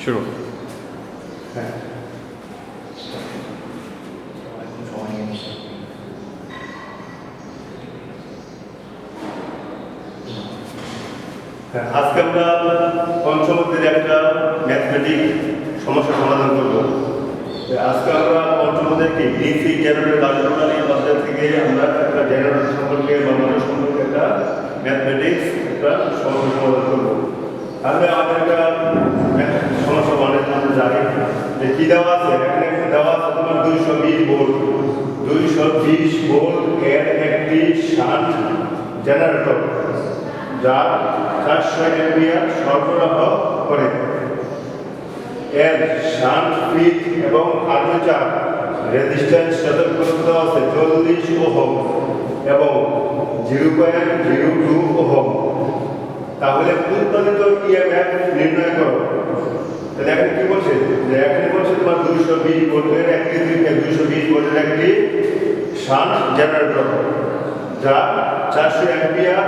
শুরু। হ্যাঁ আজকে আমরা পঞ্চমদের একটা ম্যাথমেটিক সমস্যা সমাধান করব। আজকে আমরা পঞ্চমদের কি ডিসি জেনারেটর কার্যপ্রণালীর অধ্যায় থেকে আমরা একটা জেনারেটর সম্পর্কে বা মোটর সম্পর্কে একটা ম্যাথমেটিক্স একটা সমস্যা সমাধান করব। তাহলে আমাদের একটা সমস্যা অনেক আমরা জানি যে কি দেওয়া আছে, এখানে দেওয়া আছে তোমার 220 ভোল্ট 220 ভোল্ট এর একটি শান্ট জেনারেটর যা 400 অ্যাম্পিয়ার সরবরাহ করে। এর শান্ট ফিট এবং আর্মেচার রেজিস্ট্যান্স সতর্কতা আছে 40 ওহম এবং 0.02 ওহম। তাহলে উৎপাদিত ইএমএফ নির্ণয় করো। তাহলে এখানে কি বলছে, যে এখানে বলছে তোমার 220 ভোল্টের একটি 220 ভোল্টের একটি শান্ট জেনারেটর যা 400 অ্যাম্পিয়ার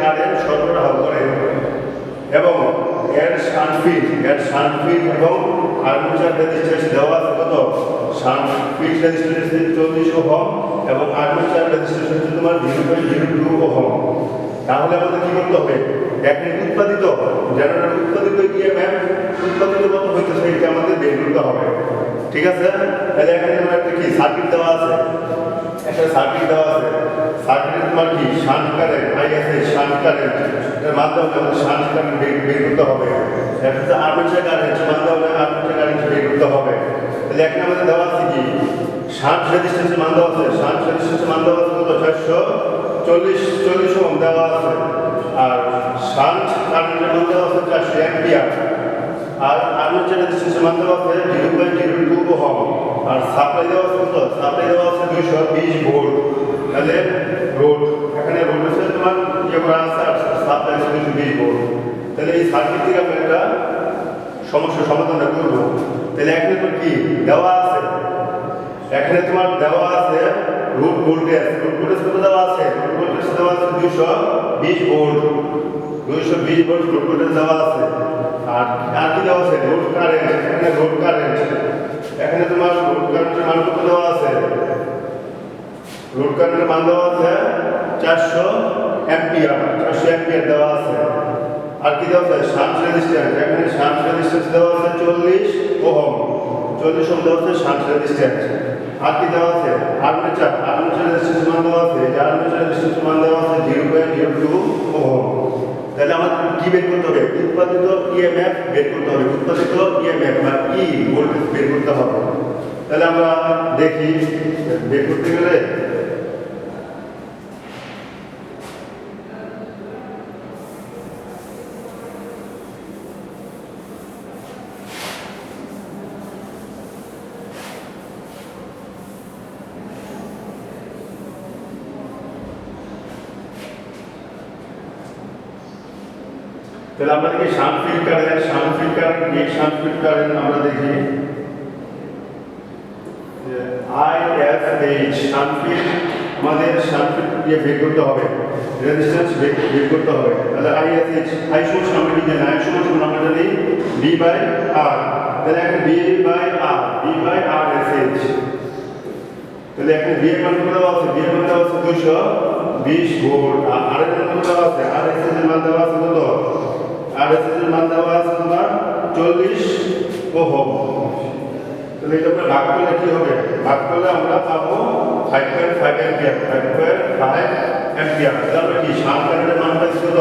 কারেন্ট সরবরাহ করে এবং এর শান্ট ফিট এবং আর্মেচার রেজিস্ট্যান্স দেওয়া আছে কত, শান্ট ফিট রেজিস্ট্যান্স 40 ওহম এবং আর্মেচার রেজিস্ট্যান্স তোমার 0.02 ওহম। তাহলে আমাদের কি করতে হবে, এখানে উৎপাদিত জেনারেটর উৎপাদিত ইএমএফ উৎপাদিত কত হইতেছে এটা আমাদের বের করতে হবে। ঠিক আছে, তাহলে এখানে তোমার একটা কি সার্কিট দেওয়া আছে, সার্কিটে তোমার কি shunt current ISA shunt current এর মাধ্যমে আমাদের শান্ট কারেন্ট বের করতে হবে। একটা আর্মেচার কারেন্ট মাধ্যমে আর্মেচার কারেন্ট বের করতে হবে। তাহলে এখানে আমাদের দেওয়া আছে কি শান্ট রেজিস্ট্যান্সের মান দেওয়া আছে, শান্ট রেজিস্ট্যান্সের মান দেওয়া আছে কত 440 ওহম দেওয়া আছে, আর শান্ট কারেন্টের মান দেওয়া আছে 400 অ্যাম্পিয়ার, আর আর্মেচার রেজিস্ট্যান্সের মান দেওয়া আছে 0.02 ওহম, আর সাপ্লাই দেওয়া আছে কত, সাপ্লাই দেওয়া আছে 220 ভোল্ট। তাহলে রোড এখানে রোড আছে তোমার ইয়ে করা আছে আর সাপ্লাই আছে 220 ভোল্ট। তাহলে এই সার্কিট থেকে আমরা একটা সমস্যার সমাধানটা করব। তাহলে এখানে তোমার কি দেওয়া আছে, এখানে তোমার দেওয়া আছে রুট ভোল্টেজ কত দেওয়া আছে, রুট ভোল্টেজ দেওয়া আছে 220 ভোল্ট রুট ভোল্টেজ দেওয়া আছে। আর কি দেওয়া আছে, রোড কারেন্ট, এখানে তোমার রোড কারেন্টের মান কত দেওয়া আছে, রোড কারেন্টের মান দেওয়া আছে 400 অ্যাম্পিয়ার দেওয়া আছে। আর কি দেওয়া আছে, শান্ট রেজিস্ট্যান্স, এখানে শান্ট রেজিস্ট্যান্স দেওয়া আছে 40 ওহম দেওয়া আছে শান্ট রেজিস্ট্যান্স। আর কি দেওয়া আছে, আর্মেচার রেজিস্ট্যান্স মান দেওয়া আছে, আর্মেচার রেজিস্ট্যান্স মান দেওয়া আছে 0.02 ওহম। তাহলে আমাদের কি বের করতে হবে, উৎপাদিত ইএমএফ বের করতে হবে, উৎপাদিত ইএমএফ বা ই ভোল্টেজ বের করতে হবে। তাহলে আমরা দেখি বের করতে গেলে তাহলে আমরা দেখি শান্ট ফিট কারেন্ট আমরা দেখি আইএসএইচ শান্ট ফিট, আমাদের শান্ট ফিট দিয়ে বের করতে হবে, রেজিস্ট্যান্স বের করতে হবে। তাহলে আইএসএইচ আই সমান আমরা কি জানি, আই সমান আমরা জানি বি বাই আর। তাহলে এখানে বি বাই আর এসএইচ। তাহলে এখানে বি এর মান কত দেওয়া আছে, 220 ভোল্ট, আর এর মান কত দেওয়া আছে, আর এসএইচ এর মান দেওয়া আছে কত, আরএসএস এর মান দেওয়া আছে তোমার 40 ওহম। তাহলে এটা আমরা ভাগ করলে কি হবে, ভাগ করলে আমরা পাবো 5.5 অ্যাম্পিয়ার। তাহলে আমরা কি শান্ট কারেন্টের মান পাইছি কত,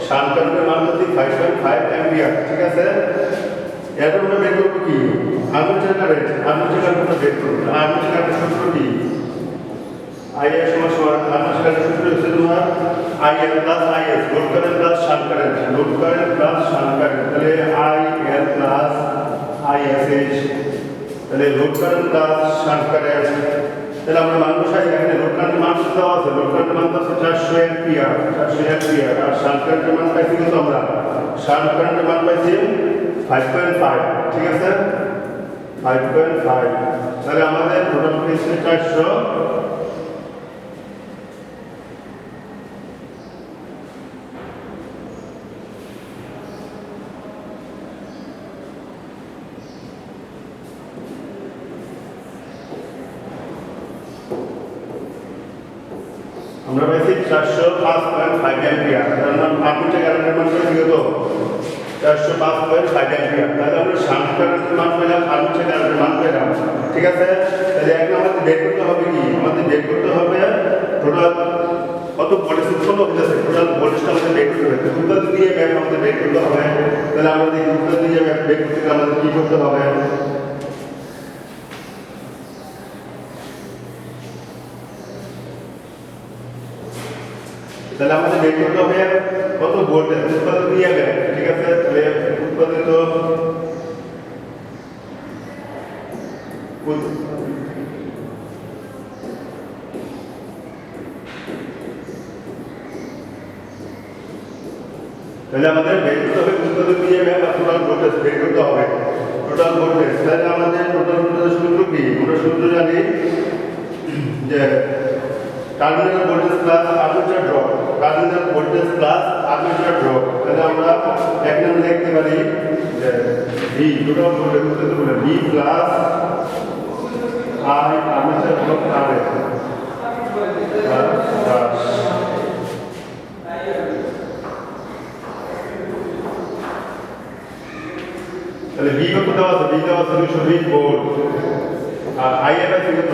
শান্ট কারেন্টের মান পাচ্ছি 5.5 অ্যাম্পিয়ার। ঠিক আছে, এটা আমরা বের করবো কি আর্মেচার কারেন্ট আমরা বের করবো। আর্মেচার কারেন্টের সূত্র কি, আইএ সমান আর্মেচার কারেন্টের সূত্র হচ্ছে তোমার IL plus IS, load current plus shunt current. তাহলে আইএল প্লাস আইএসএইচ, তাহলে load current plus shunt current. তাহলে আমরা মান বসাই, এখানে লোড কারেন্টের মান দেওয়া আছে, লোড কারেন্টের মান আছে 400 অ্যাম্পিয়ার, আর শান্ট কারেন্টের মান পাইছি কত, আমরা শান্ট কারেন্টের মান পাইছি 5.5। ঠিক আছে, 5.5। তাহলে আমাদের টোটাল পেয়েছে 400। আমরা পাইছি 405.5 অ্যাম্পিয়ার। কারণ আর্মেচার কারেন্টের মান কত ছিল? 405.5 অ্যাম্পিয়ার। তাহলে আমরা শান্ট কারেন্টের মান পেলাম, আর্মেচার কারেন্টের মান পেলাম। ঠিক আছে? তাহলে এখন আমাদের বের করতে হবে কি? আমাদের বের করতে হবে টোটাল কত ভোল্টেজ উৎপন্ন হতেছে, টোটাল ভোল্টেজটা আমাদের বের করতে হবে। উৎপাদ দিয়ে ম্যাপ আমাদের বের করতে হবে। তাহলে আমাদের উৎপাদ দিয়ে ম্যাপ বের করতে গেলে আমাদের কি করতে হবে? তাহলে আমাদের বের করতে হবে কত ভোল্টেজ উৎপাদন দিয়ে ম্যাপ। ঠিক আছে? তাহলে উৎপাদিত তাহলে আমাদের বের করতে হবে উৎপাদন দিয়ে ম্যাপ আর টোটাল ভোল্টেজ বের করতে হবে। টোটাল ভোল্টেজ তাহলে আমাদের টোটাল ভোল্টেজ সূত্র কি? আমরা সূত্র জানি যে terminal voltage plus armature drop, terminal voltage plus armature drop. তাহলে আমরা এক নাম্বার লিখতে পারি যে ভি টোটাল ভোল্টেজ উৎপাদিত বলে V plus I armature drop R S তাহলে ভি কত দেওয়া আছে? ভি দেওয়া আছে 220 ভোল্ট। আর আই এর আছে কত?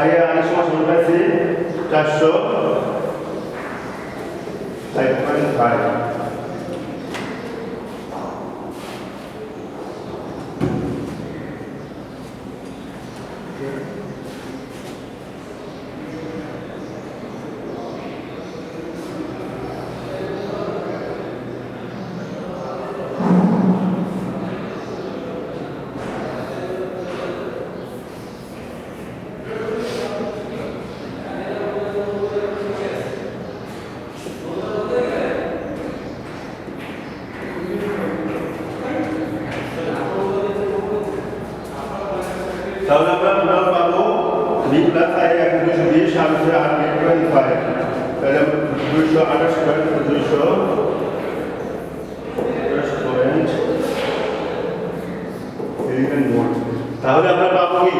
আই এর সমান আছে 405.5। তাহলে আমরা টোটাল পাবো ভি প্লাস আই 220 আর 8.5। তাহলে 228.11 ভোল্ট। তাহলে আমরা পাবো কি?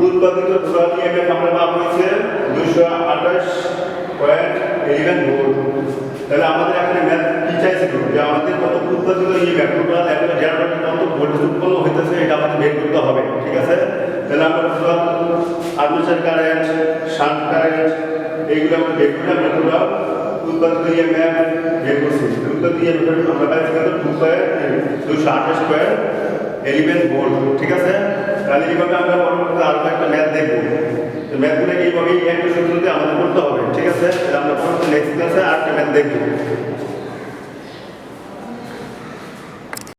উৎপাদিত টোটাল ইএমএফ আমরা পাবো হচ্ছে 228.11 ভোল্ট। তাহলে আমাদের এখানে ম্যাথ কি চাইছিল যে আমাদের কত উৎপাদিত ইএমএফ টোটাল একটা জেনারেটর কত ভোল্টেজ উৎপন্ন হইতেছে এটা আমাদের বের করতে হবে। ঠিক আছে? তাহলে আমরা total armature current, shunt current এইগুলো আমরা বের করে আমরা টোটাল উৎপাদিত ইএমএফ বের করছি। উৎপাদিত ইএমএফ আমরা পাইছি কত? 228.11 ভোল্ট। ঠিক আছে? তাহলে এইভাবে আমরা পরবর্তীতে আরো একটা ম্যাথ দেখব। তো ম্যাথগুলো এইভাবেই একটা সূত্রতে আমাদের করতে হবে। ঠিক আছে? তাহলে আমরা পরবর্তী নেক্সট ক্লাসে আরেকটা ম্যাথ দেখব।